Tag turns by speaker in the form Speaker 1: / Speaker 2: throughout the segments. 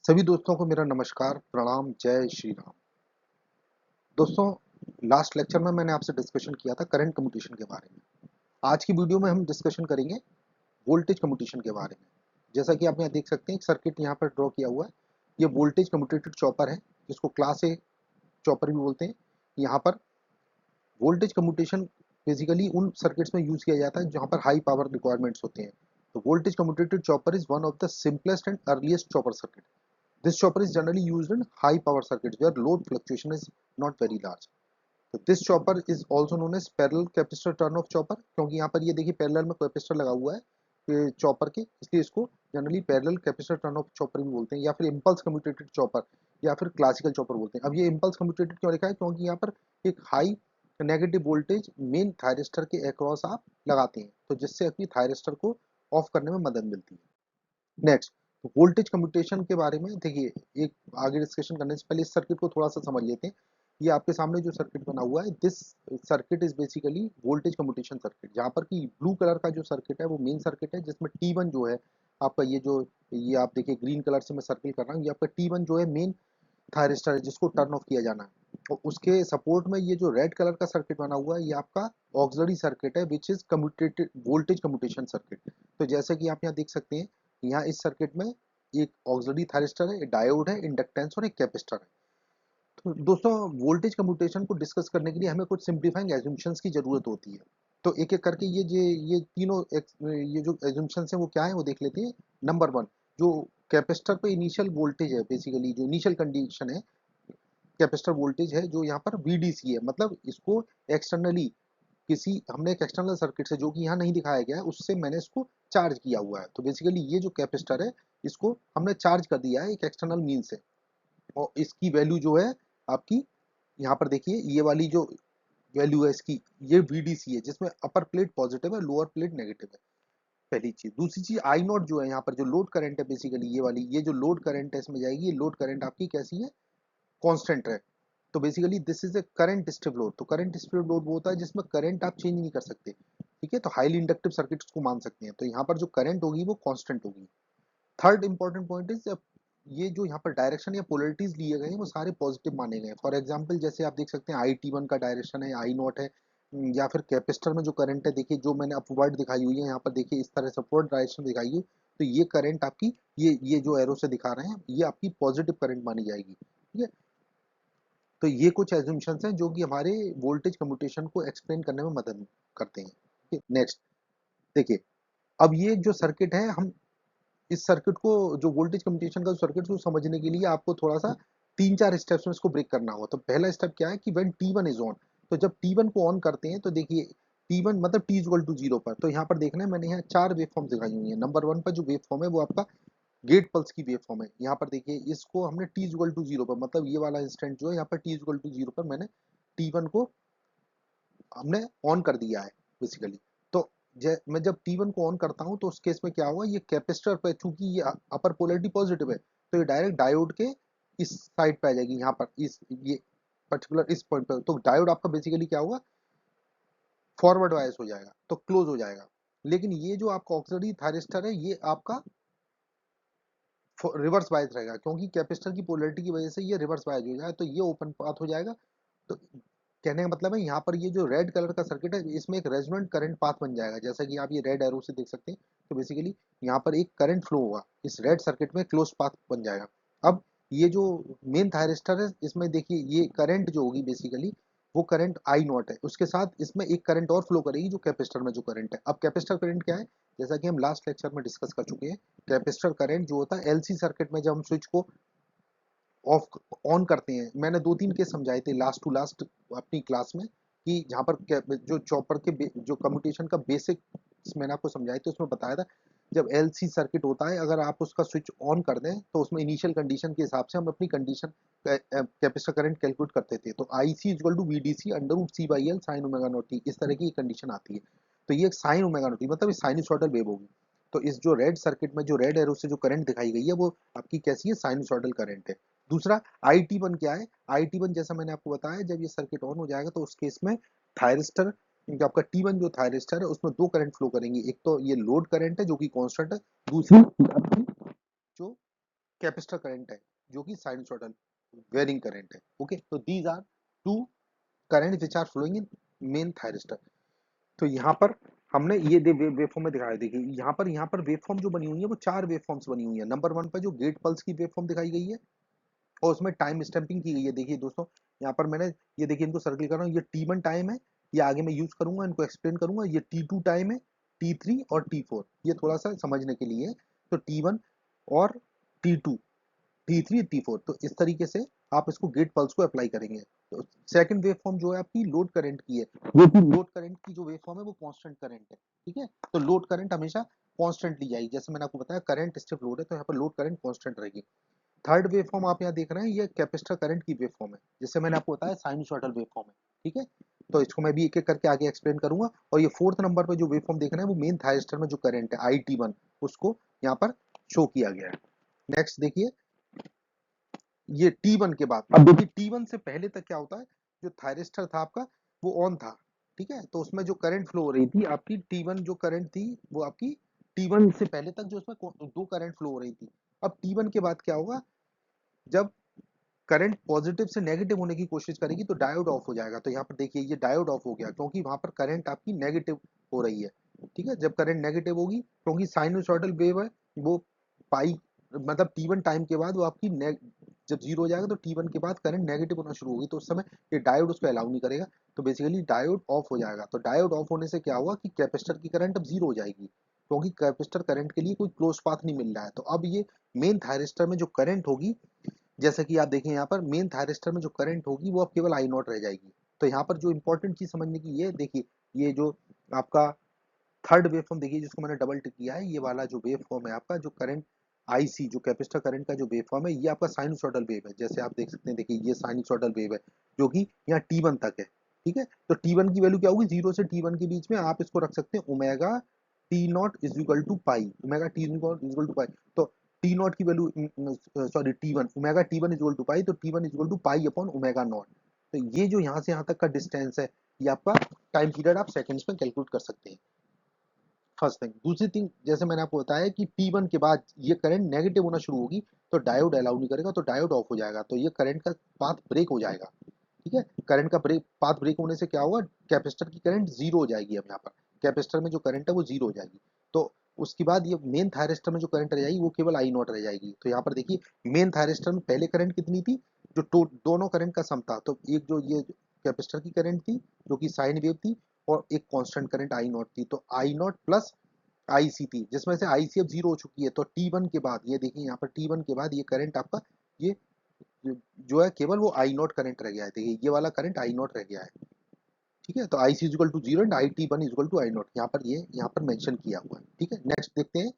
Speaker 1: सभी दोस्तों को मेरा नमस्कार, प्रणाम, जय श्री राम। दोस्तों, लास्ट लेक्चर में मैंने आपसे डिस्कशन किया था करंट कम्यूटेशन के बारे में। आज की वीडियो में हम डिस्कशन करेंगे वोल्टेज कम्यूटेशन के बारे में। जैसा कि आप यहाँ देख सकते हैं, एक सर्किट यहाँ पर ड्रॉ किया हुआ है। ये वोल्टेज कम्यूटेटेड चॉपर है, जिसको क्लास ए चॉपर भी बोलते हैं। यहाँ पर वोल्टेज कम्यूटेशन बेसिकली उन सर्किट्स में यूज किया जाता है जहाँ पर हाई पावर रिक्वायरमेंट्स होते हैं। तो voltage commutated chopper is one of the simplest and earliest chopper circuit. This chopper is generally used in high power circuits where load fluctuation is not very large. तो this chopper is also known as parallel capacitor turn off chopper, क्योंकि यहाँ पर ये देखिए parallel में capacitor लगा हुआ है चॉपर के, इसलिए इसको generally parallel capacitor turn off chopper भी बोलते हैं, या फिर इम्पल्स कम्यूटेटेड चॉपर, या फिर क्लासिकल चॉपर बोलते हैं। अब ये इम्पल्स कम्यूटेटेड क्यों लिखा है? क्योंकि यहाँ पर एक high negative voltage main thyristor के अक्रॉस आप लगाते हैं, तो जिससे अपनी थायरिस्टर को ऑफ करने में मदद मिलती है। नेक्स्ट, वोल्टेज कम्यूटेशन के बारे में देखिए, एक आगे डिस्कशन करने से पहले इस सर्किट को थोड़ा सा समझ लेते हैं। ये आपके सामने जो सर्किट बना हुआ है, this circuit is basically voltage commutation circuit, जहाँ पर कि ब्लू कलर का जो सर्किट है वो मेन सर्किट है, जिसमें T1 जो है आपका, ये आप देखिए ग्रीन कलर से मैं सर्किल कर रहा हूँ, ये आपका T1 जो है मेन थायरिस्टर है जिसको टर्न ऑफ किया जाना है। और उसके सपोर्ट में ये जो रेड कलर का सर्किट बना हुआ है, ये आपका ऑक्सिलरी सर्किट है, which is commutated voltage commutation circuit. तो जैसे कि आप यहाँ देख सकते हैं, यहाँ इस सर्किट में एक ऑक्सिलरी थायरिस्टर है, डायोड है, इंडक्टेंस और एक कैपेसिटर है। तो दोस्तों, वोल्टेज कम्यूटेशन को डिस्कस करने के लिए हमें कुछ सिंप्लीफाइंग एजम्पशंस की जरूरत होती है। तो एक एक करके ये तीनों ये जो एजम्पशंस हैं वो क्या है वो देख लेते हैं। नंबर वन, जो कैपेसिटर पे इनिशियल वोल्टेज है, बेसिकली जो इनिशियल कंडीशन है, कैपेसिटर वोल्टेज है जो यहाँ पर VDC है, मतलब इसको एक्सटर्नली किसी हमने एक एक्सटर्नल सर्किट से, जो कि यहाँ नहीं दिखाया गया है, उससे मैंने इसको चार्ज किया हुआ है। तो बेसिकली ये जो कैपेसिटर है, इसको हमने चार्ज कर दिया है एक एक्सटर्नल मीन से, और इसकी वैल्यू जो है आपकी, यहाँ पर देखिए ये वाली जो वैल्यू है इसकी, ये VDC है, जिसमें अपर प्लेट पॉजिटिव है, लोअर प्लेट नेगेटिव है। पहली चीज। दूसरी चीज, आई नॉट जो है यहाँ पर जो लोड करंट है, बेसिकली ये वाली, ये जो लोड करंट है इसमें जाएगी, ये लोड करंट आपकी कैसी है? कांस्टेंट है। तो basically this is a current stiff load. तो करंट स्टिफ लोड वो होता है जिसमें करंट आप चेंज नहीं कर सकते, ठीक है? तो हाईली इंडक्टिव सर्किट्स को मान सकते हैं। तो यहाँ पर जो करंट होगी वो कांस्टेंट होगी। थर्ड इंपॉर्टेंट पॉइंट इज, ये जो यहाँ पर डायरेक्शन या पोलरिटीज लिए गए हैं वो सारे पॉजिटिव माने गए हैं। फॉर एग्जांपल जैसे आप देख सकते हैं, IT1 का डायरेक्शन है, आई नॉट है, या फिर कैपेसिटर में जो करंट है, देखिए जो मैंने अपवर्ड दिखाई हुई है यहाँ पर, देखिए इस तरह से अपवर्ड डायरेक्शन दिखाई है, तो ये करंट आपकी, ये जो एरो से दिखा रहे हैं, ये आपकी पॉजिटिव करंट मानी जाएगी, ठीक है? तो ये कुछ एजम्पशंस हैं जो कि हमारे वोल्टेज कम्यूटेशन को एक्सप्लेन करने में मदद करते हैं, ठीक है? नेक्स्ट देखिए, अब ये जो सर्किट है, हम इस सर्किट को, जो वोल्टेज कम्यूटेशन का सर्किट को समझने के लिए आपको थोड़ा सा तीन चार स्टेप्स में इसको ब्रेक करना होगा। तो पहला स्टेप क्या है कि व्हेन T1 इज ऑन, तो जब T1 को ऑन करते हैं तो देखिए T1 मतलब T इक्वल टू जीरो पर, तो यहाँ पर देखना है, मैंने यहाँ चार वेव फॉर्म दिखाई हुई है। नंबर वन पर जो वेव फॉर्म है वो आपका गेट पल्स की वेव फॉर्म है। यहाँ पर देखिए, इसको हमने T इक्वल टू जीरो पर, मतलब ये वाला इंस्टेंट जो है यहाँ पर T इक्वल टू जीरो पर मैंने T1 को हमने ऑन कर दिया है बेसिकली। तो मैं जब T1 को ऑन करता हूँ तो उस केस में क्या होगा, ये कैपेसिटर पे, चूंकि ये अपर पोलरिटी पॉजिटिव है, तो ये डायरेक्ट डायोड के इस साइड पे आ जाएगी, यहाँ पर इस ये पर्टिकुलर इस पॉइंट पे। तो डायोड आपका बेसिकली क्या होगा, फॉरवर्ड वाइज हो जाएगा, तो क्लोज हो जाएगा। लेकिन ये जो आपका ऑक्सिलरी थायरिस्टर है, ये आपका रिवर्स वाइज रहेगा, क्योंकि कैपेसिटर की पोलरिटी की वजह से ये रिवर्स वाइज हो जाएगा, तो ये ओपन पाथ हो जाएगा। तो कहने का मतलब है, यहाँ पर ये जो रेड कलर का सर्किट है, इसमें एक रेजोनेंट करंट पाथ बन जाएगा, जैसा कि आप ये रेड एरो से देख सकते हैं। तो बेसिकली यहाँ पर एक करंट फ्लो होगा, इस रेड सर्किट में क्लोज पाथ बन जाएगा। अब ये जो मेन थायरिस्टर है, इसमें देखिए ये करंट जो होगी बेसिकली, वो करंट आई नॉट है, उसके साथ इसमें एक करंट और फ्लो करेगी जो कैपेसिटर में जो करंट है। अब कैपेसिटर करंट क्या है, जैसा कि हम लास्ट लेक्चर में डिस्कस कर चुके हैं, कैपेसिटर करंट जो होता है LC सर्किट में, जब हम स्विच को ऑफ ऑन करते हैं, मैंने दो तीन केस समझाए थे लास्ट टू लास्ट अपनी क्लास में, कि जहाँ पर जो चॉपर के जो कम्यूटेशन का बेसिक मैंने आपको समझाए थे, उसमें बताया था, जब LC सर्किट होता है, अगर आप उसका स्विच ऑन कर दें तो उसमें इनिशियल कंडीशन के हिसाब से हम अपनी कंडीशन कैपेसिटर करंट कैलकुलेट करते थे। तो IC equal to VDC under root C by L sine omega naught T, इस तरह की कंडीशन आती है। तो ये एक साइन ओमेगा नॉट टी, मतलब साइनसॉइडल वेव होगी। तो इस जो रेड सर्किट में जो रेड एरो से जो करंट दिखाई गई है, वो आपकी कैसी है, साइनसॉइडल करंट है। दूसरा, IT1 क्या है? IT1 जैसा मैंने आपको बताया, जब ये सर्किट ऑन हो जाएगा तो उस केस में थायरिस्टर, जो आपका T1 जो थायरिस्टर है, उसमें दो करंट फ्लो करेंगे। एक तो ये लोड करंट है जो कि कांस्टेंट है, दूसरी आपकी जो कैपेसिटर करंट है जो कि साइनसॉइडल वेरिंग करंट है। ओके, तो these are two current which are flowing in main thyristor. तो यहाँ पर हमने ये वेव फॉर्म में दिखाया, देखिए यहाँ पर वेव फॉर्म जो बनी हुई है वो चार वेव फॉर्म्स बनी हुई है। नंबर वन पर जो गेट पल्स की वेव फॉर्म दिखाई गई है और उसमें टाइम स्टैंपिंग की गई है। देखिए दोस्तों, यहाँ पर मैंने ये देखिए इनको सर्कल कर रहा हूँ, ये T1 टाइम है, ये आगे मैं यूज करूंगा, इनको एक्सप्लेन करूंगा। ये T2 टाइम है, T3 और T4, ये थोड़ा सा समझने के लिए है। तो T1 और T2, T3 T4, तो इस तरीके से आप इसको गेट पल्स को अप्लाई करेंगे। तो सेकंड वेव फॉर्म जो है आपकी लोड करंट की है, वो भी लोड करंट की जो वेव फॉर्म है वो कांस्टेंट करंट है। ठीक है, तो लोड करंट हमेशा कांस्टेंट ली जाएगी। जैसे मैंने आपको बताया करंट स्टेप लोड है तो यहाँ पर लोड करंट कांस्टेंट रहेगी। थर्ड वेव फॉर्म आप यहाँ देख रहे हैं, ये कैपेसिटर करंट की वेव फॉर्म है, जिससे मैंने आपको बताया साइनसॉइडल वेव फॉर्म है। ठीक है, तो इसको मैं भी एक एक करके आगे एक्सप्लेन करूंगा। और ये फोर्थ नंबर पे जो वेव फॉर्म देख रहे हैं वो मेन थायरिस्टर में जो करंट है IT1, उसको यहाँ पर शो किया गया है। नेक्स्ट देखिए, ये T1 के बाद, अब देखिए T1 से पहले तक क्या होता है, जो थायरिस्टर था आपका वो ऑन था। ठीक है, तो उसमें जो करंट फ्लो हो रही थी आपकी T1 जो करंट थी वो आपकी T1 से पहले तक जो उसमें दो करंट फ्लो हो रही थी। अब T1 के बाद क्या होगा, जब करंट पॉजिटिव से नेगेटिव होने की कोशिश करेगी तो डायोड ऑफ हो जाएगा। तो यहाँ पर देखिए ये डायोड ऑफ हो गया क्योंकि वहां पर करंट आपकी नेगेटिव हो रही है। ठीक है, जब करंट नेगेटिव होगी क्योंकि साइनसॉइडल वेव है, वो पाई मतलब T1 टाइम के बाद वो आपकी जब जीरो हो जाएगा तो T1 के बाद करंट नेगेटिव होना शुरू होगी, तो उस समय ये डायोड उसको अलाउ नहीं करेगा। तो बेसिकली डायोड ऑफ हो जाएगा। तो डायोड ऑफ होने से क्या हुआ कि कैपेसिटर की करंट अब जीरो हो जाएगी क्योंकि कैपेसिटर करंट के लिए कोई क्लोज पाथ नहीं मिल रहा है। तो अब ये मेन थायरिस्टर में जो करंट होगी, जैसा कि आप देखें यहाँ पर मेन थायरिस्टर में जो करंट होगी वो अब केवल आई नॉट रह जाएगी। तो यहाँ पर जो इंपॉर्टेंट चीज समझने की ये देखिए, ये जो आपका थर्ड वेव फॉर्म देखिए जिसको मैंने डबल टिक किया है, ये वाला जो वेव फॉर्म है आपका जो करंट आईसी जो कैपेसिटर करंट का जो वेव फॉर्म है, ये आपका साइनसॉइडल वेव है। जैसे आप देख सकते हैं, देखिए ये साइनसॉइडल वेव है जो कि यहाँ T1 तक है। ठीक है, तो T1 की वैल्यू क्या होगी, 0 से T1 के बीच में आप इसको रख सकते हैं omega T not is equal to pi, omega T not is equal to pi. तो टी नॉट की value, sorry T1, omega T1 is equal to pi, तो T1 is equal to pi upon omega not. तो ये जो यहाँ से यहाँ तक का डिस्टेंस है, ये आपका टाइम पीरियड आप सेकंड्स में कैलकुलेट कर सकते हैं। First thing. दूसरी थिंग, जैसे मैंने आपको बताया कि T1 के बाद ये करंट नेगेटिव होना शुरू होगी तो डायोड अलाउ नहीं करेगा, तो डायोड ऑफ हो जाएगा, तो ये करंट का पाथ ब्रेक हो जाएगा। ठीक है, करंट का पाथ ब्रेक होने से क्या होगा, कैपेसिटर की करंट जीरो हो जाएगी। अब यहाँ पर कैपेसिटर में जो करंट है वो जीरो हो जाएगी। तो उसके बाद ये मेन थायरिस्टर में जो करंट रह जाएगी वो केवल आई नॉट रह जाएगी। तो यहाँ पर देखिए मेन थायरिस्टर में पहले करंट कितनी थी, जो दोनों करंट का सम था, तो एक जो ये कैपेसिटर की करंट थी जो कि साइन वेव थी, और एक कांस्टेंट करंट आई नॉट थी। तो आई नॉट प्लस आईसी थी, जिसमें से आईसी अब जीरो हो चुकी है। तो T1 के बाद ये देखिए यहाँ पर T1 के बाद ये करंट आपका ये जो है केवल वो आई नॉट करंट रह गया है। देखिए ये वाला करंट आई नॉट रह गया है। ठीक है, तो IC is equal to zero and IT1 is equal to I naught, यहाँ पर ये यहाँ पर मेंशन किया हुआ है। ठीक है, नेक्स्ट देखते हैं।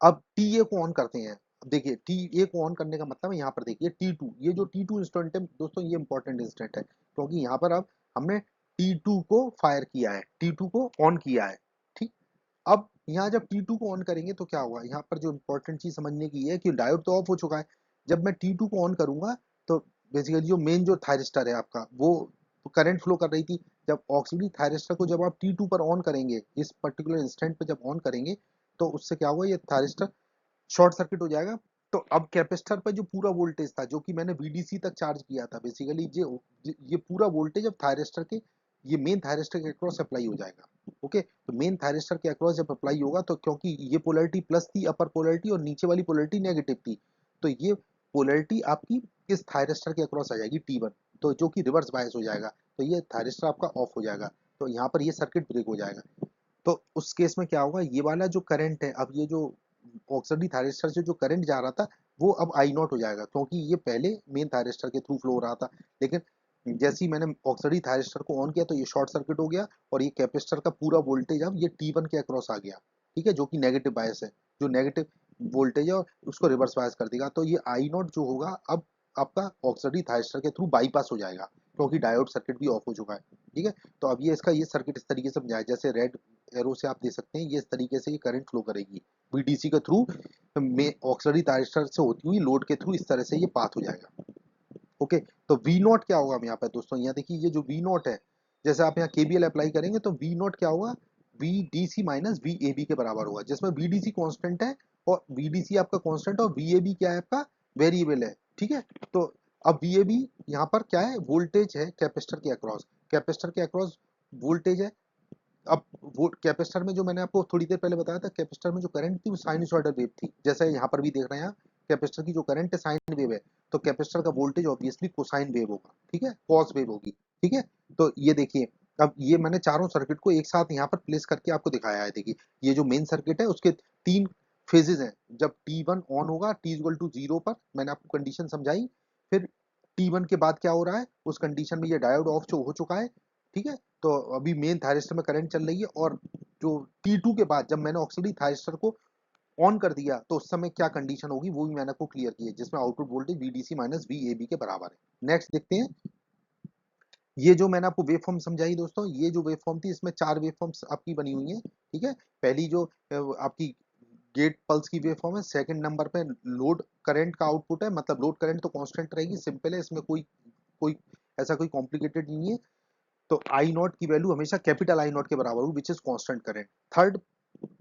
Speaker 1: अब टीए को ऑन करते हैं। अब देखिए टीए को ऑन करने का मतलब है, यहाँ पर देखिए T2, ये जो T2 इंस्टेंट है दोस्तों, ये इंपॉर्टेंट इंस्टेंट है क्योंकि यहाँ पर अब हमने T2 को फायर किया है, T2 को ऑन किया है। ठीक, अब यहाँ जब T2 को ऑन करेंगे तो क्या होगा, यहाँ पर जो इंपॉर्टेंट चीज समझने की है कि डायोड तो ऑफ हो चुका है। जब मैं T2 को ऑन करूंगा तो बेसिकली जो मेन जो थायरिस्टर है आपका वो करंट फ्लो कर रही थी। जब ऑक्सीजन थायरिस्टर को जब आप T2 पर ऑन करेंगे, इस पर्टिकुलर इंस्टेंट पे जब ऑन करेंगे, तो उससे क्या होगा, ये थायरिस्टर शॉर्ट सर्किट हो जाएगा। तो अब कैपेसिटर पर जो पूरा वोल्टेज था जो कि मैंने VDC तक चार्ज किया था, बेसिकली ये पूरा वोल्टेज अब थायरिस्टर के, ये मेन थायरिस्टर के अक्रॉस अप्लाई हो जाएगा। ओके, तो मेन थायरिस्टर के अक्रॉस जब अप्लाई होगा तो क्योंकि ये पोलरिटी प्लस थी, अपर पोलरिटी, और नीचे वाली पोलरिटी नेगेटिव थी, तो ये पोलरिटी आपकी इस थायरिस्टर के अक्रॉस आ जाएगी T1, तो जो कि रिवर्स बायस हो जाएगा, तो ये थायरिस्टर आपका ऑफ हो जाएगा। तो यहाँ पर ये सर्किट ब्रेक हो जाएगा। तो उस केस में क्या होगा, ये वाला जो करंट है, अब ये जो ऑक्सीजन थायरिस्टर से जो करंट जा रहा था वो अब आई नॉट हो जाएगा क्योंकि ये पहले मेन थायरिस्टर के थ्रू फ्लो हो रहा था। लेकिन जैसे ही मैंने ऑक्सीजन थायरिस्टर को ऑन किया तो ये शॉर्ट सर्किट हो गया और ये कैपेसिटर का पूरा वोल्टेज अब ये T1 के अक्रॉस आ गया। ठीक है, जो कि नेगेटिव बायस है, जो नेगेटिव वोल्टेज है उसको रिवर्स बायस कर देगा। तो ये आई नॉट जो होगा अब आपका ऑक्सीजन थायरिस्टर के थ्रू बाईपास हो जाएगा क्योंकि डायोड सर्किट भी ऑफ हो चुका है। ठीक है, तो अब ये इसका ये सर्किट इस तरीके से समझाया, जैसे रेड एरो से आप देख सकते हैं, ये इस तरीके से ये करंट फ्लो करेगी VDC के थ्रू में ऑक्सीलरी थायरिस्टर से होती हुई लोड के थ्रू, इस तरह से ये पाथ हो जाएगा। ओके, तो V नॉट क्या होगा यहाँ पे दोस्तों, यहाँ देखिए ये जो V नॉट है, जैसे आप यहाँ KVL अप्लाई करेंगे तो V नॉट क्या होगा, VDC माइनस VAB के बराबर होगा, जिसमें VDC कांस्टेंट है और VDC आपका कांस्टेंट और VAB क्या है आपका वेरिएबल है, ठीक है। तो अब VAB यहाँ पर क्या है, वोल्टेज है कैपेसिटर के अक्रॉस, कैपेसिटर के अक्रॉस वोल्टेज है। अब वो कैपेसिटर में जो मैंने आपको थोड़ी देर पहले बताया था, कैपेसिटर में जो करंट थी वो साइनसॉइडल वेव थी, जैसे यहाँ पर भी देख रहे हैं आप, कैपेसिटर की जो करंट है साइन वेव है, तो कैपेसिटर का वोल्टेज ऑब्वियसली कोसाइन वेव होगा, ठीक है, कॉस वेव होगी, ठीक है। तो ये देखिए, अब ये मैंने चारों सर्किट को एक साथ यहाँ पर प्लेस करके आपको दिखाया है। देखिए ये जो मेन सर्किट है उसके 3 फेजेस हैं। जब T1 ऑन होगा, T इक्वल टू 0 पर, मैंने आपको कंडीशन समझाई, फिर T1 के बाद क्या हो रहा है, उस कंडीशन में ये डायोड ऑफ हो चुका है, ठीक है। तो अभी मेन थायरिस्टर में करंट चल रही है, और जो T2 के बाद जब मैंने ऑक्सिलरी थायरिस्टर को ऑन कर दिया तो उस समय क्या कंडीशन होगी वो भी मैंने आपको क्लियर की है, जिसमें output voltage VDC minus VAB के बराबर है। नेक्स्ट देखते हैं, ये जो मैंने आपको वेव फॉर्म समझाई दोस्तों, ये जो वेव फॉर्म थी इसमें 4 वेव फॉर्म्स आपकी बनी हुई हैं, ठीक है। पहली जो आपकी गेट पल्स की वेव फॉर्म है, सेकंड नंबर पे लोड करंट का आउटपुट है, मतलब लोड करंट तो कांस्टेंट रहेगी, सिंपल है, इसमें कोई कोई ऐसा कोई कॉम्प्लिकेटेड नहीं है। तो आई नॉट की वैल्यू हमेशा कैपिटल आई नॉट के बराबर होगी, which is constant current. Third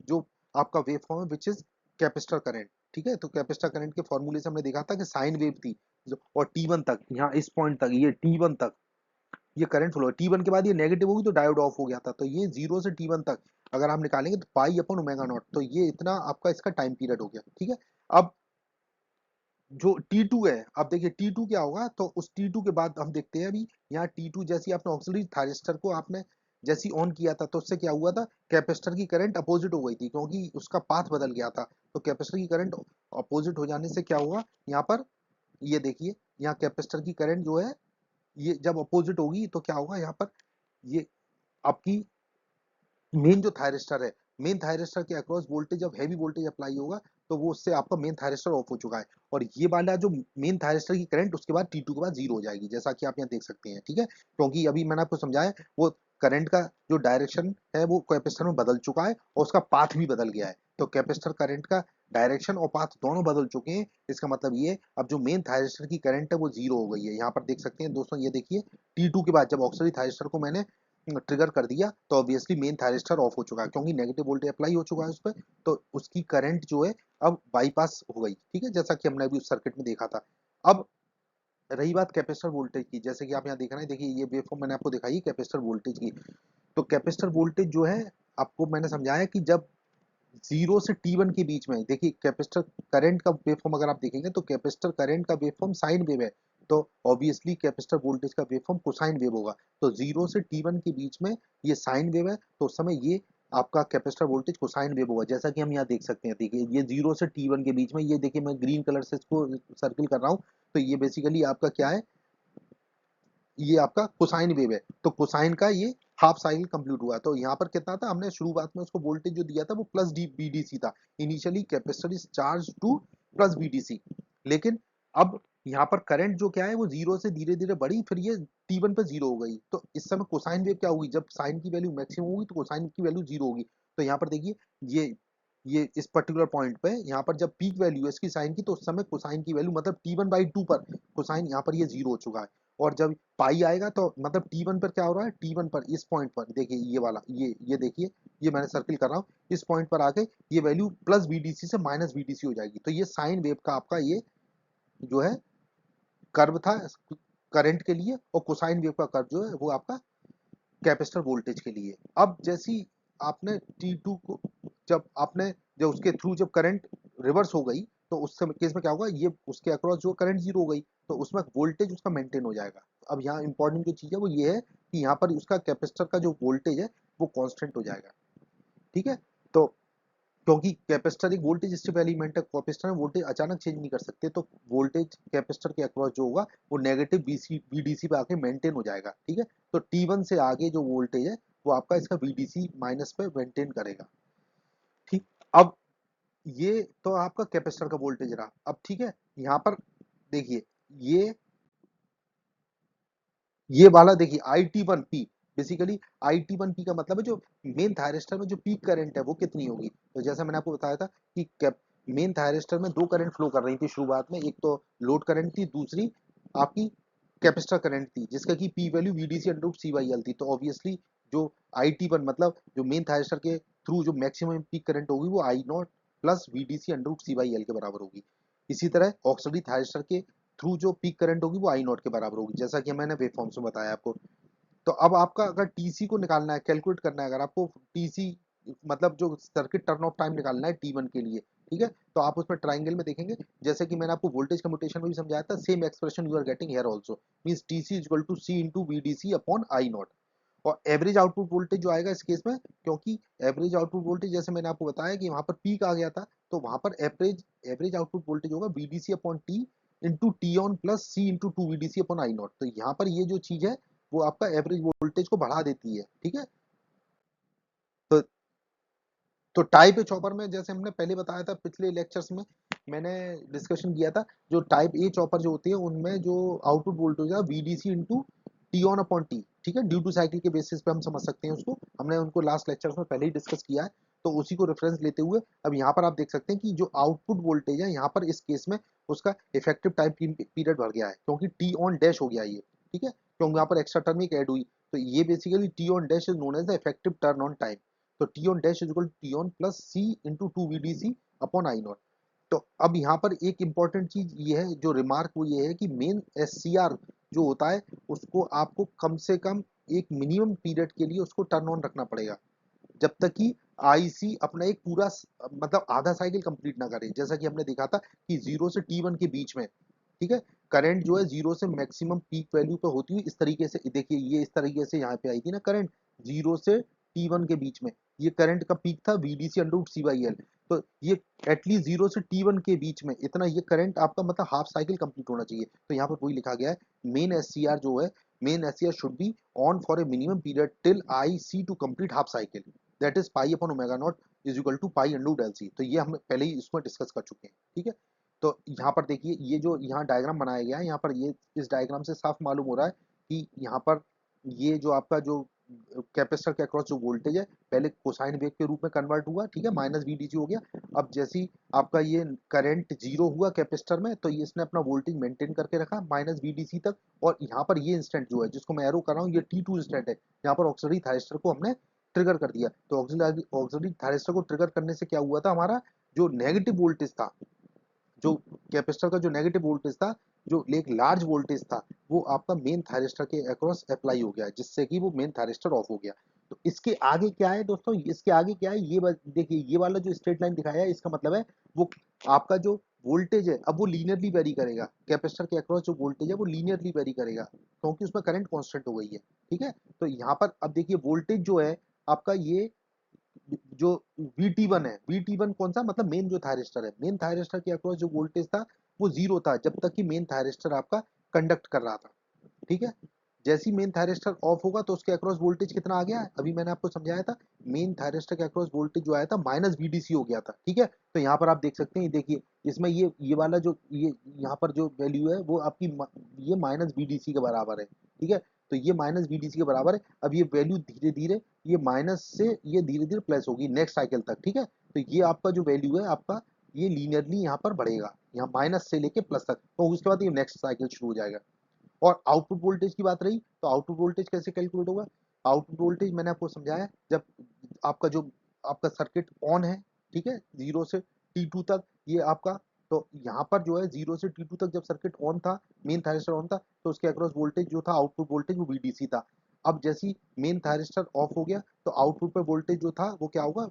Speaker 1: जो आपका वेव फॉर्म है, विच इज कैपेसिटर करंट, ठीक है। तो कैपेसिटर करंट के फॉर्मूले से हमने देखा था कि साइन वेव थी, और T1 तक, यहाँ इस पॉइंट तक, ये T1 तक ये करंट फ्लो है। T1 के बाद ये नेगेटिव होगी तो डायोड ऑफ हो गया था, तो ये 0 से T1 तक अगर हम निकालेंगे तो पाई अपॉन ओमेगा नॉट, तो ये इतना आपका इसका टाइम पीरियड हो गया, ठीक है। अब जो T2 है, अब देखिए T2 क्या होगा, तो उस T2 के बाद हम देखते हैं अभी यहाँ T2 जैसी आपने ऑक्सिलरी थायरिस्टर को आपने जैसी ऑन किया था, तो उससे क्या हुआ था, कैपेसिटर की करंट अपोजिट हो गई थी, क्योंकि उसका पाथ बदल गया था। तो कैपेसिटर की करंट अपोजिट हो जाने से क्या हुआ यहाँ पर, ये देखिए, यहाँ कैपेसिटर की करंट जो है, ये जब अपोजिट होगी तो क्या होगा यहाँ पर, ये आपकी मेन जो थायरिस्टर है, मेन थायरिस्टर के अक्रॉस वोल्टेज, जब हैवी वोल्टेज अप्लाई होगा तो वो उससे आपका मेन थायरिस्टर ऑफ हो चुका है, और ये वाला जो मेन थायरिस्टर की करंट उसके बाद T2 के बाद 0 हो जाएगी, जैसा कि आप यहाँ देख सकते हैं, ठीक है। क्योंकि अभी मैंने आपको समझाया, वो करंट का जो डायरेक्शन है वो कैपेसिटर में बदल चुका है, और उसका पाथ भी बदल गया है। तो कैपेसिटर करंट का डायरेक्शन और पाथ दोनों बदल चुके हैं। इसका मतलब ये, अब जो मेन थायरिस्टर की करंट है वो 0 हो गई है। यहाँ पर देख सकते हैं दोस्तों, ये देखिए T2 के बाद जब ऑक्सिलरी थायरिस्टर को मैंने ट्रिगर कर दिया तो ऑब्वियसली मेन थायरिस्टर ऑफ हो चुका है, क्योंकि नेगेटिव वोल्टेज अप्लाई हो चुका है उस पर, तो उसकी करंट जो है अब बाईपास हो गई, ठीक है, जैसा कि हमने अभी उस सर्किट में देखा था। अब रही बात कैपेसिटर वोल्टेज की, जैसे कि आप यहाँ देख रहे हैं, देखिए ये वेवफॉर्म मैंने आपको दिखाई कैपेसिटर वोल्टेज की। तो कैपेसिटर वोल्टेज जो है, आपको मैंने समझाया कि जब 0 से T1 के बीच में, देखिए कैपेसिटर करंट का वेवफॉर्म अगर आप देखेंगे तो कैपेसिटर करंट का वेवफॉर्म साइन वेव है, तो ऑब्वियसली कैपेसिटर वोल्टेज का वेवफॉर्म कोसाइन वेव होगा। तो 0 से T1 के बीच में ये साइन वेव है, तो उस समय ये आपका कैपेसिटर वोल्टेज कोसाइन वेव होगा, जैसा कि हम यहाँ देख सकते हैं। देखिए ये 0 से T1 के बीच में, ये देखिए मैं ग्रीन कलर से इसको सर्किल कर रहा हूँ, तो ये बेसिकली आपका क्या है, ये आपका कोसाइन वेव है, तो कोसाइन का ये हाफ साइकिल कंप्लीट हुआ। तो यहाँ पर कितना था, हमने शुरुआत में उसको वोल्टेज जो दिया था वो प्लस डी बीडीसी था, initially capacitor is charge two plus BDC. लेकिन अब यहाँ पर करंट जो क्या है वो 0 से धीरे धीरे बढ़ी, फिर ये T1 पे 0 हो गई, तो इस समय कोसाइन वेव क्या होगी, जब साइन की वैल्यू मैक्सिमम होगी तो कोसाइन की वैल्यू 0 होगी। तो यहाँ पर देखिए, ये इस पर्टिकुलर पॉइंट पे यहाँ पर जब पीक वैल्यू है इसकी साइन की, तो उस समय कोसाइन की वैल्यू मतलब T1/2 पर कोसाइन यहाँ पर ये 0 हो चुका है। और जब पाई आएगा तो मतलब T1 पर क्या हो रहा है, T1 पर इस पॉइंट पर देखिए, ये वाला ये देखिए, ये मैंने सर्किल कर रहा हूँ, इस पॉइंट पर आके ये वैल्यू प्लस बीडीसी से माइनस बीडीसी हो जाएगी। तो ये साइन वेव का आपका ये जो है कर्व था करंट के लिए, और कोसाइन वेव का कर्व जो है वो आपका कैपेसिटर वोल्टेज के लिए। अब जैसी आपने T2 को, जब उसके थ्रू जब करंट रिवर्स हो गई, तो उस समय केस में क्या होगा, ये उसके अक्रॉस जो करंट 0 हो गई, तो उसमें वोल्टेज उसका मेंटेन हो जाएगा। अब यहाँ इंपॉर्टेंट जो चीज है वो ये है कि यहाँ पर उसका कैपेसिटर का जो वोल्टेज है वो कांस्टेंट हो जाएगा, ठीक है। तो क्योंकि कैपेसिटर एक वोल्टेज स्टेबल एलिमेंट है, कैपेसिटर में वोल्टेज अचानक चेंज नहीं कर सकते, तो वोल्टेज कैपेसिटर के अक्रॉस जो होगा वो नेगेटिव बीसी बीडीसी पे आके मेंटेन हो जाएगा, ठीक है। तो T1 से आगे जो वोल्टेज है वो आपका इसका बीडीसी माइनस पे मेंटेन करेगा, ठीक। अब ये तो आपका कैपेसिटर का वोल्टेज रहा। अब ठीक है, यहाँ पर देखिए, ये ये वाला देखिए IT1P, बेसिकली IT1P का मतलब है जो मेन थायरिस्टर में जो पीक करंट है वो कितनी होगी। तो जैसा मैंने आपको बताया था कि मेन थायरिस्टर में दो करंट फ्लो कर रही थी शुरुआत में, एक तो लोड करंट थी, दूसरी आपकी कैपेसिटर करंट थी, जिसका की पी वैल्यू VDC/C/L थी। तो ऑब्वियसली जो IT1 मतलब जो मेन थायरिस्टर के थ्रू जो मैक्सिमम पीक करंट होगी वो I0 plus VDC under root C by L के बराबर होगी। इसी तरह ऑक्सीडेटिव थायरिस्टर के थ्रू जो पीक करंट होगी वो I नॉट के बराबर होगी, जैसा कि मैंने वेव फॉर्म्स में बताया आपको। तो अब आपका अगर टीसी को निकालना है, कैलकुलेट करना है, अगर आपको टीसी मतलब जो सर्किट टर्न ऑफ टाइम निकालना है T1 के लिए, ठीक है, तो आप उसमें ट्राइंगल में देखेंगे, जैसे कि मैंने आपको वोल्टेज कम्यूटेशन में भी समझाया था, same expression you are getting here also, means TC is equal to C into VDC upon I naught. और एवरेज आउटपुट वोल्टेज जो आएगा इस केस में, क्योंकि एवरेज आउटपुट वोल्टेज जैसे मैंने आपको बताया कि वहां पर पीक आ गया था, तो वहां पर एवरेज आउटपुट वोल्टेज होगा VDC upon T into T on plus C into two VDC upon I not. तो यहाँ पर ये जो चीज है वो आपका एवरेज वोल्टेज को बढ़ा देती है, ठीक है। तो टाइप ए चॉपर में जैसे हमने पहले बताया था पिछले लेक्चर्स में, मैंने डिस्कशन किया था, जो टाइप ए चॉपर जो होती है उनमें जो आउटपुट वोल्टेज है VDC into T on upon T, ठीक है, ड्यू टू साइकिल के बेसिस पे हम समझ सकते हैं उसको, हमने उनको लास्ट लेक्चर्स में पहले ही डिस्कस किया है। तो उसी को रेफरेंस लेते हुए अब यहाँ पर आप देख सकते हैं कि जो आउटपुट वोल्टेज है यहाँ पर इस केस में उसका इफेक्टिव टाइम पीरियड बढ़ गया है, क्योंकि टी ऑन डैश हो गया ये, ठीक है, क्योंकि यहाँ पर एक्स्ट्रा टर्म एक ऐड हुई। तो ये basically T on dash is known as the effective turn on time. तो T on dash is equal to T on plus C into two VDC upon I not. तो अब यहाँ पर एक इंपॉर्टेंट चीज ये है, जो रिमार्क वो ये है कि मेन SCR जो होता है उसको आपको कम से कम एक मिनिमम पीरियड के लिए उसको टर्न ऑन रखना पड़ेगा, जब तक कि IC अपना एक पूरा मतलब आधा साइकिल कंप्लीट ना करे। जैसा कि हमने देखा था कि 0 से T1 के बीच में, ठीक है, करंट जो है 0 से मैक्सिमम पीक वैल्यू पे होती हुई इस तरीके से, देखिए ये इस तरीके से यहाँ पे आई थी ना करंट 0 से T1 के बीच में, ये करंट का पीक था VDC under root C by L। तो ये एटलीस्ट 0 से T1 के बीच में इतना ये करंट आपका मतलब हाफ साइकिल कंप्लीट होना चाहिए। तो यहाँ पर वही लिखा गया है, मेन SCR जो है, main SCR should be on for a minimum period till IC to complete half cycle, that is pi upon omega naught is equal to pi under root LC। तो ये हम पहले ही इसमें डिस्कस कर चुके हैं, ठीक है। तो यहाँ पर देखिए ये जो यहाँ डायग्राम बनाया गया है, यहाँ पर ये इस डायग्राम से साफ मालूम हो रहा है कि यहाँ पर ये जो आपका जो कैपेसिटर के अक्रॉस जो वोल्टेज है पहले कोसाइन वेव के रूप में कन्वर्ट हुआ, ठीक है, माइनस VDC हो गया। अब जैसे ही आपका ये करंट जीरो हुआ कैपेसिटर में, तो ये इसने अपना वोल्टेज मेंटेन करके रखा माइनस VDC तक। और यहाँ पर ये इंस्टेंट जो है जिसको मैं एरो कर रहा हूँ, ये T2 इंस्टेंट है, यहाँ पर ऑक्सीडेटिव थायरिस्टर को हमने ट्रिगर कर दिया। तो ऑक्सीडेटिव थायरिस्टर को ट्रिगर करने से क्या हुआ था, हमारा जो नेगेटिव वोल्टेज था, जो कैपेसिटर का जो नेगेटिव वोल्टेज था, जो एक लार्ज वोल्टेज था, वो आपका मेन थायरिस्टर के अक्रॉस अप्लाई हो गया, जिससे कि वो मेन थायरिस्टर ऑफ हो गया। तो इसके आगे क्या है दोस्तों, इसके आगे क्या है, ये देखिए ये वाला जो स्ट्रेट लाइन दिखाया है इसका मतलब है वो आपका जो वोल्टेज है अब वो लीनियरली वेरी करेगा, कैपेसिटर के अक्रॉस जो वोल्टेज है वो लीनियरली वेरी करेगा, क्योंकि उसमें करंट कांस्टेंट हो गई है, ठीक है। तो यहाँ पर अब देखिए वोल्टेज जो है आपका ये जो VT1 है, VT1 कौन सा मतलब मेन जो थायरिस्टर है, मेन थायरिस्टर के अक्रॉस जो वोल्टेज था वो जीरो था जब तक कि मेन थायरिस्टर आपका कंडक्ट कर रहा था, ठीक है। जैसे ही मेन थायरिस्टर ऑफ होगा तो उसके अक्रॉस वोल्टेज कितना आ गया, अभी मैंने आपको समझाया था, मेन थायरिस्टर के अक्रॉस वोल्टेज जो आया था माइनस VDC हो गया था, ठीक है। तो यहाँ पर आप देख सकते हैं, देखिए इसमें ये वाला जो ये यहाँ पर जो वैल्यू है वो आपकी ये माइनस VDC के बराबर है, ठीक है। तो ये माइनस VDC के बराबर है। अब ये वैल्यू धीरे धीरे ये माइनस से ये धीरे धीरे प्लस होगी नेक्स्ट साइकिल तक, ठीक है। तो ये आपका जो वैल्यू है आपका ये लीनियरली यहाँ पर बढ़ेगा, यहाँ माइनस से लेके प्लस तक, तो उसके बाद ये नेक्स्ट साइकिल शुरू हो जाएगा। और आउटपुट वोल्टेज की बात रही, तो आउटपुट वोल्टेज कैसे कैलकुलेट होगा, आउटपुट वोल्टेज मैंने आपको समझाया, जब आपका जो आपका सर्किट ऑन है, ठीक है, 0 से T2 तक ये आपका, तो यहाँ पर जो है 0 से T2 तक जब सर्किट ऑन था, मेन थायरिस्टर ऑन था, तो उसके अक्रॉस वोल्टेज जो था आउटपुट वोल्टेज वो VDC था। अब जैसे ही मेन थायरिस्टर ऑफ हो गया तो आउटपुट पे वोल्टेज जो था वो क्या होगा,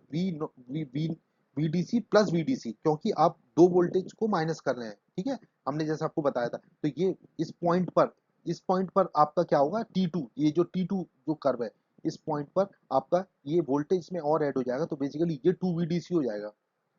Speaker 1: VDC प्लस VDC, क्योंकि आप दो वोल्टेज को माइनस कर रहे हैं, ठीक है, हमने जैसा आपको बताया था। तो ये इस पॉइंट पर आपका क्या होगा T2, ये जो T2 जो कर्व है इस पॉइंट पर आपका ये वोल्टेज में और ऐड हो जाएगा, तो बेसिकली ये 2 VDC हो जाएगा।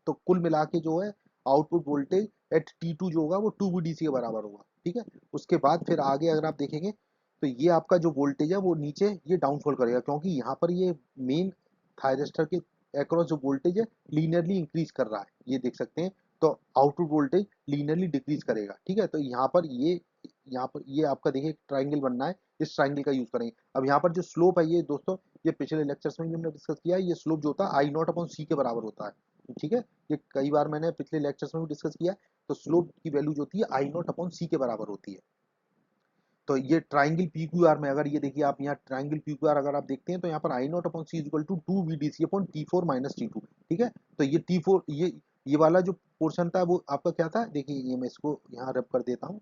Speaker 1: तो कुल मिला के जो है आउटपुट वोल्टेज एट T2 जो होगा वो 2 VDC के बराबर होगा, ठीक है। उसके बाद फिर आगे अगर आप देखेंगे तो ये आपका जो वोल्टेज है वो नीचे ये डाउनफॉल करेगा, क्योंकि यहाँ पर ये मेन थायरिस्टर के अक्रॉस जो वोल्टेज है लीनियरली इंक्रीज कर रहा है, ये देख सकते हैं। तो आउटपुट वोल्टेज लीनियरली डिक्रीज करेगा, ठीक है। तो यहाँ पर ये आपका देखिए ट्राइंगल बनना है, इस ट्राइंगल का यूज करेंगे। अब यहाँ पर जो स्लोप है ये दोस्तों, ये पिछले लेक्चर्स में भी हमने डिस्कस किया है, ये स्लोप जो होता है आई नॉट अपॉन सी के बराबर होता है, ठीक है। ये कई बार मैंने पिछले लेक्चर्स में भी डिस्कस किया है। तो स्लोप की वैल्यू जो होती है आई नॉट अपॉन सी के बराबर होती है। तो ये ट्राइंगल PQR में अगर ये देखिए आप यहाँ ट्राइंगल PQR अगर आप देखते हैं तो यहाँ पर I not upon C equal to 2 VDC upon T4 minus T2, ठीक है। तो ये T4 ये ये वाला जो पोर्शन था वो आपका क्या था, देखिए ये मैं इसको यहाँ रब कर देता हूँ,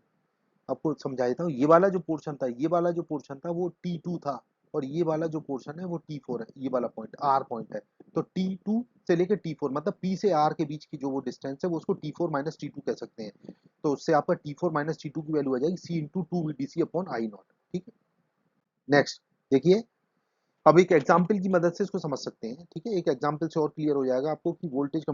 Speaker 1: आपको समझा देता हूँ। ये वाला जो पोर्शन था, ये वाला जो पोर्शन था वो T2 था, और ये वाला जो पोर्शन है वो T4 है, ये वाला पॉइंट R पॉइंट है। तो T2 से लेके T4 मतलब P से R के बीच की जो वो डिस्टेंस है वो उसको T4 माइनस T2 कह सकते हैं। तो उससे आपका T4 माइनस T2 की वैल्यू आ जाएगी C into two VDC upon I not. ठीक है, नेक्स्ट देखिए, अब एक एग्जाम्पल की मदद से इसको समझ सकते हैं। ठीक है, एक एग्जाम्पल से और क्लियर हो जाएगा आपको कि वोल्टेज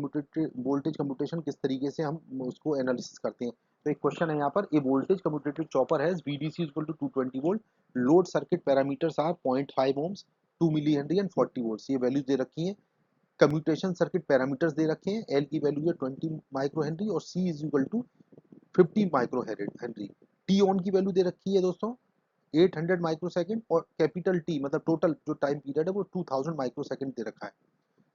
Speaker 1: कम्यूटेशन किस तरीके से हम उसको एनालिसिस करते हैं। तो एक क्वेश्चन है यहाँ पर, a voltage commutated chopper has VDC equal to 220 volt, load circuit parameters are 0.5 ohms, 2 milli henry and 40 volts. ये वैल्यूज दे रखी हैं। कम्यूटेशन सर्किट पैरामीटर्स दे रखे हैं। एल की वैल्यू है 20 माइक्रो हेनरी और C is equal to 50 micro henry. T on की वैल्यू दे रखी है दोस्तों 800 माइक्रो सेकंड, और कैपिटल टी मतलब टोटल जो टाइम पीरियड है वो 2000 माइक्रो सेकंड दे रखा है।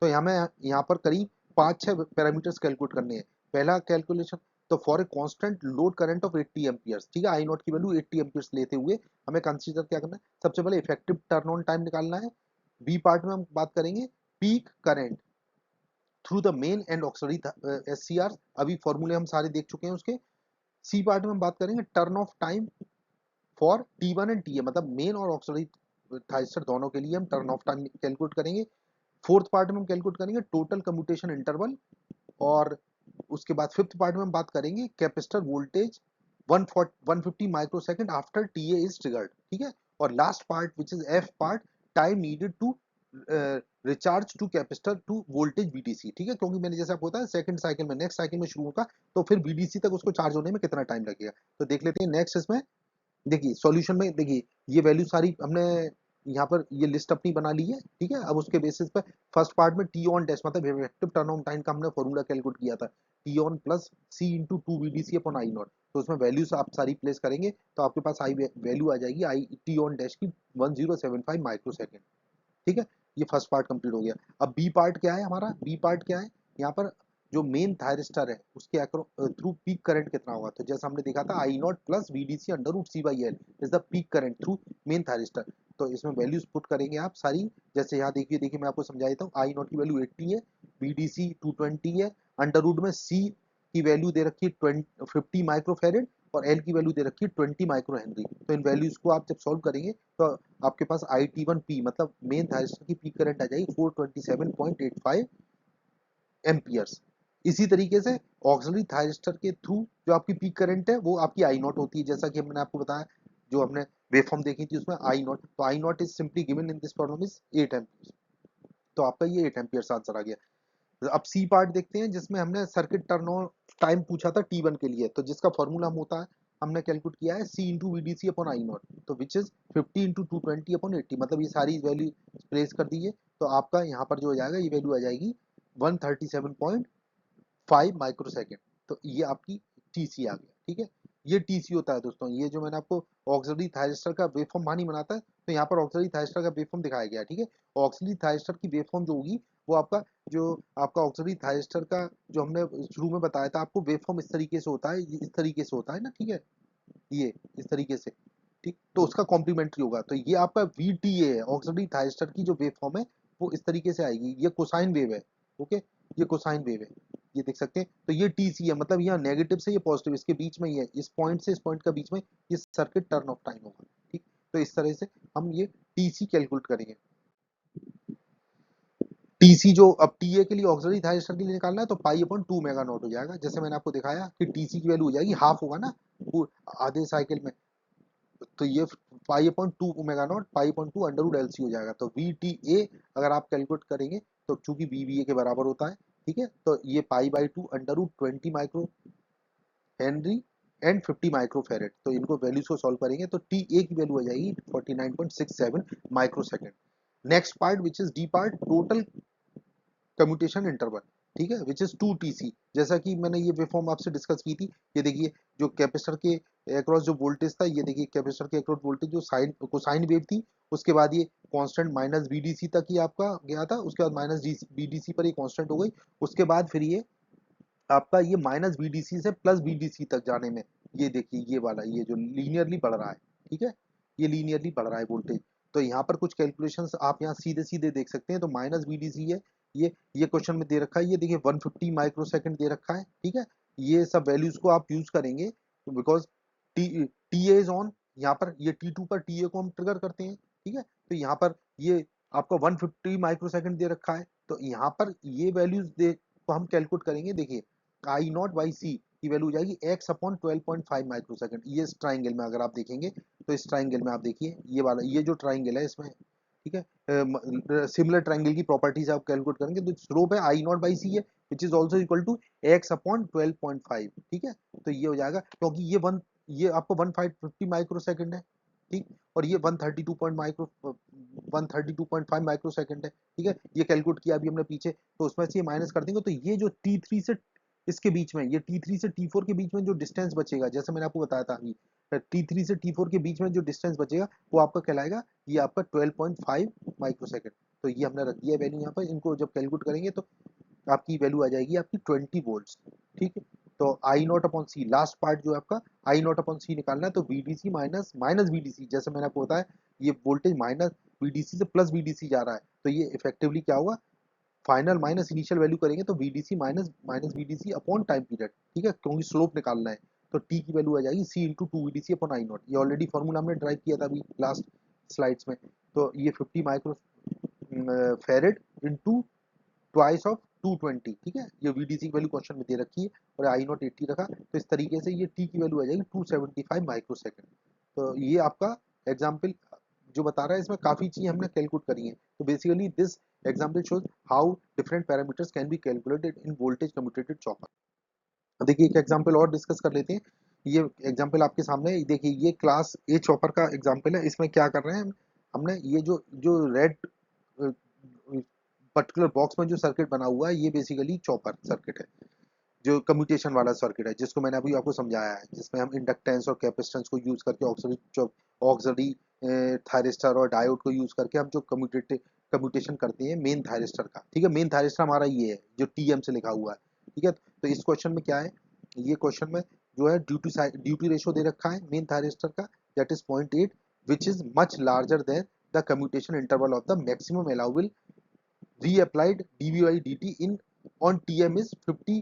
Speaker 1: तो यहाँ पर करीब 5-6 पैरामीटर्स कैलकुलेट करने हैं। पहला कैलकुलेशन, तो for a constant load current of 80 amperes, ठीक है, आई नॉट की वैल्यू 80 एम्पियर्स लेते हुए हमें कंसीडर क्या करना है, सबसे पहले इफेक्टिव टर्न ऑन टाइम निकालना है। बी पार्ट में हम बात करेंगे peak current through the main and auxiliary SCR, अभी फॉर्मूले हम सारे देख चुके हैं उसके। सी पार्ट में हम बात करेंगे turn off time for T1 and TA, मतलब मेन और ऑक्सिलरी थाइस्टर दोनों के लिए हम टर्न ऑफ टाइम कैलकुलेट करेंगे। फोर्थ पार्ट में हम कैलकुलेट करेंगे टोटल कम्यूटेशन इंटरवल, और उसके बाद फिफ्थ पार्ट में हम बात करेंगे capacitor voltage 150 microsecond after TA is triggered. ठीक है, और last part which is F part, time needed to recharge to capacitor to voltage VDC। ठीक है, क्योंकि मैंने जैसे आपको बताया सेकंड साइकिल में, नेक्स्ट साइकिल में शुरू होगा तो फिर VDC तक उसको चार्ज होने में कितना टाइम लगेगा। तो देख लेते हैं नेक्स्ट इसमें। देखिए सॉल्यूशन में, देखिए ये वैल्यू सारी हमने यहाँ पर ये लिस्ट अपनी बना ली है। ठीक है, अब उसके बेसिस पे फर्स्ट पार्ट में टी ऑन डैश मतलब इफेक्टिव टर्न ऑन टाइम का हमने फॉर्मूला कैलकुलेट किया था, T on plus C into two VDC upon I not. तो उसमें वैल्यूज आप सारी प्लेस करेंगे तो आपके पास आई वैल्यू आ जाएगी आई टी ऑन डैश की 1075 माइक्रो सेकेंड। ठीक है, ये फर्स्ट पार्ट कंप्लीट हो गया। अब बी पार्ट क्या है हमारा, बी पार्ट क्या है, यहाँ पर जो मेन थायरिस्टर है उसके थ्रू पीक करंट कितना होगा। तो जैसा हमने देखा था I not plus VDC under root C by L is the peak current through main thyristor. तो इसमें वैल्यूज पुट करेंगे आप सारी, जैसे यहाँ देखिए देखिए मैं आपको समझा देता हूँ। आई नॉट की वैल्यू 80 है, VDC 220 है, अंडर रूट में सी की वैल्यू दे रखी है 50 माइक्रोफेरेड, और एल की वैल्यू दे रखी है 20 माइक्रो हेनरी। तो इन वैल्यूज को आप जब सॉल्व करेंगे तो आपके पास IT1P मतलब मेन थायरिस्टर की पीक करंट आ जाएगी 427.85 एम्पियर्स। इसी तरीके से ऑक्सिलरी थायरिस्टर के थ्रू जो आपकी पीक करंट है वो आपकी आई नॉट होती है, जैसा कि मैंने आपको बताया जो हमने वेवफॉर्म देखी थी उसमें आई नॉट। तो I not is simply given in this problem is 8 amperes. तो आपका ये 8 एम्पियर्स आंसर आ गया। अब सी पार्ट देखते हैं जिसमें हमने सर्किट टर्न ऑन टाइम पूछा था T1 के लिए, तो जिसका फॉर्मूला हम होता है हमने कैलकुलेट किया है C into VDC upon I not, तो विच इज 50 इंटू 220 अपॉन 80, मतलब ये सारी वैल्यू प्लेस कर दीजिए। तो आपका यहाँ पर जो हो जाएगा ये वैल्यू आ जाएगी 137.5 माइक्रो सेकेंड। तो ये आपकी TC आ गया। ठीक है, ये TC होता है दोस्तों। ये जो मैंने आपको ऑक्सिलरी थायरिस्टर का वेवफॉर्म मानी बनाता है, तो यहाँ पर ऑक्सिलरी थायरिस्टर का वेवफॉर्म दिखाया गया है। ठीक है, ऑक्सिलरी थायरिस्टर की वेवफॉर्म जो होगी वो आपका जो आपका ऑक्सिलरी थायरिस्टर का जो हमने शुरू में बताया था आपको, वेवफॉर्म इस तरीके से होता है, इस तरीके से होता है ना। ठीक है, ये इस तरीके से, ठीक, तो उसका कॉम्प्लीमेंट्री होगा। तो ये आपका VTA है, ऑक्सिलरी थायरिस्टर की जो वेवफॉर्म है वो इस तरीके से आएगी। ये कोसाइन वेव है। ओके, ये कोसाइन वेव है, ये देख सकते हैं। तो ये TC है, मतलब यहाँ नेगेटिव से ये पॉजिटिव, इसके बीच में ही है, इस पॉइंट से इस पॉइंट का बीच में ये सर्किट टर्न ऑफ टाइम होगा। ठीक, तो इस तरह से हम ये TC कैलकुलेट करेंगे। TC जो अब TA के लिए ऑक्सिलरी थायरिस्टर के लिए निकालना है तो पाई अपॉन 2 मेगा नॉट हो जाएगा। जैसे मैंने आपको दिखाया कि TC की वैल्यू हो जाएगी हाफ होगा ना आधे साइकिल में, तो ये pi upon 2 omega naught pi upon 2 under root LC हो जाएगा। तो VTA अगर आप कैलकुलेट करेंगे तो चूंकि VBA के बराबर होता है, ठीक है, तो ये pi by 2 under root 20 micro henry and 50 micro farad. तो इनको वैल्यूज को सॉल्व करेंगे तो TA की वैल्यू आ जाएगी 49.67 micro second. Next part which is D part, total commutation interval, ठीक है, विच इज 2TC। जैसा कि मैंने ये वेवफॉर्म आपसे डिस्कस की थी, ये देखिए जो कैपेसिटर के अक्रॉस जो वोल्टेज था, ये देखिए कैपेसिटर के अक्रॉस वोल्टेज जो साइन कोसाइन वेव थी, उसके बाद ये कांस्टेंट माइनस VDC तक ही आपका गया था, उसके बाद माइनस VDC पर ये कांस्टेंट हो गई। उसके बाद फिर ये आपका ये माइनस VDC से प्लस VDC तक जाने में, ये देखिए ये वाला ये जो लीनियरली बढ़ रहा है, ठीक है, ये लीनियरली बढ़ रहा है वोल्टेज। तो यहाँ पर कुछ कैलकुलेशंस आप यहाँ सीधे सीधे देख सकते हैं। तो माइनस VDC है, ये क्वेश्चन में दे रखा है, ये देखिए 150 माइक्रोसेकंड दे रखा है, ठीक है। ये सब वैल्यूज को आप यूज करेंगे because T A is on, यहाँ पर ये T2 पर टी ए को हम ट्रिगर करते हैं, ठीक है। तो यहाँ पर ये आपका 150 माइक्रोसेकंड दे रखा है, तो यहाँ पर ये वैल्यूज दे तो हम कैलकुलेट करेंगे। देखिए आई नॉट बाई सी की वैल्यू हो जाएगी एक्स अपॉन 12.5 माइक्रोसेकंड। ये इस ट्राइंगल में अगर आप देखेंगे तो इस ट्राइंगल में आप देखिए ये वाला, ये जो ट्राइंगल है इसमें, ठीक है, सिमिलर ट्राइंगल की प्रॉपर्टीज आप कैलकुलेट करेंगे तो स्लोप है आई नॉट बाई सी है which is also equal to X upon 12.5, ठीक है। तो ये हो जाएगा क्योंकि ये आपको 150 माइक्रो सेकंड है, ठीक, और ये 132.5 माइक्रो सेकंड है, ठीक है। ये कैलकुलेट किया अभी हमने पीछे, तो उसमें से ये माइनस कर देंगे तो ये जो T3 से इसके बीच में, ये T3 से T4 के बीच में जो डिस्टेंस बचेगा, जैसे मैंने आपको बताया था अभी, T3 से T4 के बीच में जो डिस्टेंस बचेगा वो आपका कहलाएगा ये आपका 12.5 माइक्रो सेकंड। तो ये हमने रख दिया वैल्यू यहाँ पर, इनको जब कैलकुलेट करेंगे तो आपकी वैल्यू आ जाएगी आपकी 20 वोल्ट्स, ठीक है। तो I not upon C, last part जो है आपका आई नॉट अपॉन सी निकालना है, तो VDC माइनस माइनस VDC, जैसे मैंने आपको बताया ये वोल्टेज माइनस VDC से प्लस VDC जा रहा है, तो ये इफेक्टिवली क्या होगा, फाइनल माइनस इनिशियल वैल्यू करेंगे तो VDC minus minus VDC upon time period, ठीक है, क्योंकि स्लोप निकालना है। तो टी की वैल्यू आ जाएगी C into 2 VDC upon I not. ये ऑलरेडी फॉर्मूला हमने ड्राइव किया था अभी लास्ट स्लाइड्स में। तो ये 50 माइक्रो फेरेड इंटू ट्वाइस ऑफ 220, ठीक है। ये VDC की वैल्यू क्वेश्चन में दे रखी है और आई नॉट 80 रखा, तो इस तरीके से ये टी की वैल्यू आ जाएगी 275 माइक्रो सेकंड। तो ये आपका एग्जाम्पल जो बता रहा है, इसमें काफी चीज हमने कैलकुलेट करी है। तो basically this example shows how different parameters can be calculated in voltage commutated chopper. देखिए एक एग्जाम्पल और डिस्कस कर लेते हैं। ये एग्जाम्पल आपके सामने है, देखिए ये क्लास ए चॉपर का एग्जाम्पल है। इसमें क्या कर रहे हैं हमने, ये जो जो रेड पर्टिकुलर बॉक्स में जो सर्किट बना हुआ है, ये बेसिकली चॉपर सर्किट है, जो कम्यूटेशन वाला सर्किट है, जिसको मैंने अभी आपको समझाया है, जिसमें हम इंडक्टेंस और कैपेसिटेंस को यूज करके ऑक्सिलरी थायरिस्टर और डायोड को यूज करके हम जो कम्यूटेशन करते हैं मेन थायरिस्टर का, ठीक है। मेन थायरिस्टर हमारा ये है जो TM से लिखा हुआ है, ठीक है। तो इस क्वेश्चन में क्या है, ये क्वेश्चन में जो है ड्यूटी रेशो दे रखा है मेन थायरिस्टर का, that is 0.8 which is much larger than the commutation interval of the maximum allowable reapplied dV by dt in on TM is 50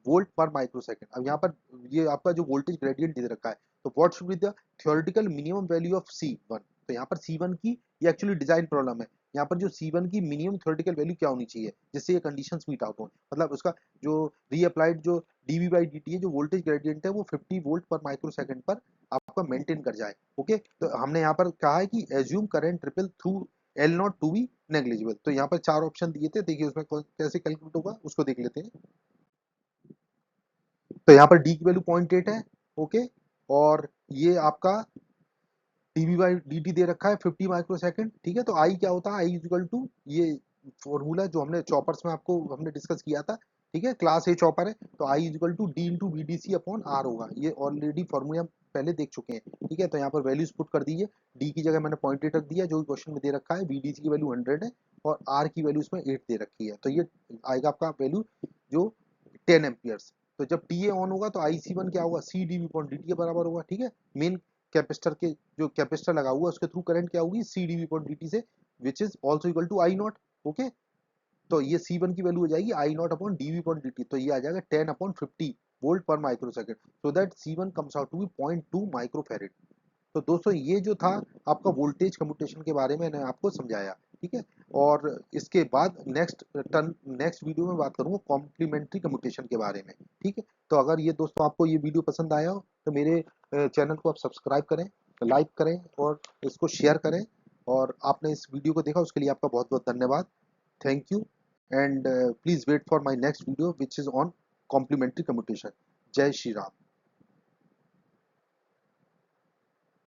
Speaker 1: volt पर माइक्रोसेकंड। अब यहाँ पर ये आपका जो वोल्टेज ग्रेडियंट दे रखा है, तो what should be the theoretical minimum value of C1। तो यहाँ पर C1 की, ये एक्चुअली डिजाइन प्रॉब्लम है, यहाँ पर जो C1 की मिनिमम थ्योरेटिकल वैल्यू क्या होनी चाहिए जिससे ये कंडीशंस मीट आउट हो, मतलब उसका जो रीअप्लाइड जो dV by dt है, जो वोल्टेज ग्रेडियंट है, वो 50 वोल्ट पर माइक्रोसेकंड पर आपका मेंटेन कर जाए। ओके, तो हमने यहाँ पर कहा है कि assume current ripple through L naught to be negligible. तो यहाँ पर 4 ऑप्शन दिए थे, देखिए उसमें कैसे कैलकुलेट होगा उसको देख लेते हैं। तो यहाँ पर डी की वैल्यू 0.8 है, ओके, और ये आपका dv बाई dt दे रखा है 50 माइक्रो सेकंड, ठीक है। तो आई क्या होता है, आई इक्वल टू ये फॉर्मूला जो हमने चॉपर्स में आपको हमने डिस्कस किया था, ठीक है, क्लास ए चॉपर है, तो I equal to D into VDC upon R होगा। ये ऑलरेडी फॉर्मूला हम पहले देख चुके हैं, ठीक है। तो यहाँ पर वैल्यूज पुट कर दीजिए, डी की जगह मैंने 0.8 रख दिया जो क्वेश्चन में दे रखा है, VDC की वैल्यू 100 है और आर की वैल्यू इसमें 8 दे रखी है, तो ये आएगा आपका वैल्यू जो 10 एम्पियर्स। तो जब टी ए ऑन होगा तो IC1 क्या होगा, C D V point D T के बराबर होगा, ठीक है। मेन कैपेसिटर के जो कैपेसिटर लगा हुआ है उसके थ्रू करंट क्या होगी, C D V point D T से, which is also equal to I not, okay. तो ये C1 की वैल्यू हो जाएगी I not upon D V point D T, तो ये आ जाएगा 10 अपॉन 50 वोल्ट पर micro second, so that C1 comes out to be 0.2 micro farad. तो दोस्तों ये जो था आपका वोल्टेज कम्यूटेशन के बारे में मैंने आपको समझाया, ठीक है। और इसके बाद नेक्स्ट वीडियो में बात करूंगा कॉम्प्लीमेंट्री कम्यूटेशन के बारे में, ठीक है। तो अगर ये दोस्तों आपको ये वीडियो पसंद आया हो तो मेरे चैनल को आप सब्सक्राइब करें, लाइक करें और इसको शेयर करें। और आपने इस वीडियो को देखा उसके लिए आपका बहुत बहुत धन्यवाद। Thank you and please wait for my next video which is on complementary commutation. जय श्री राम।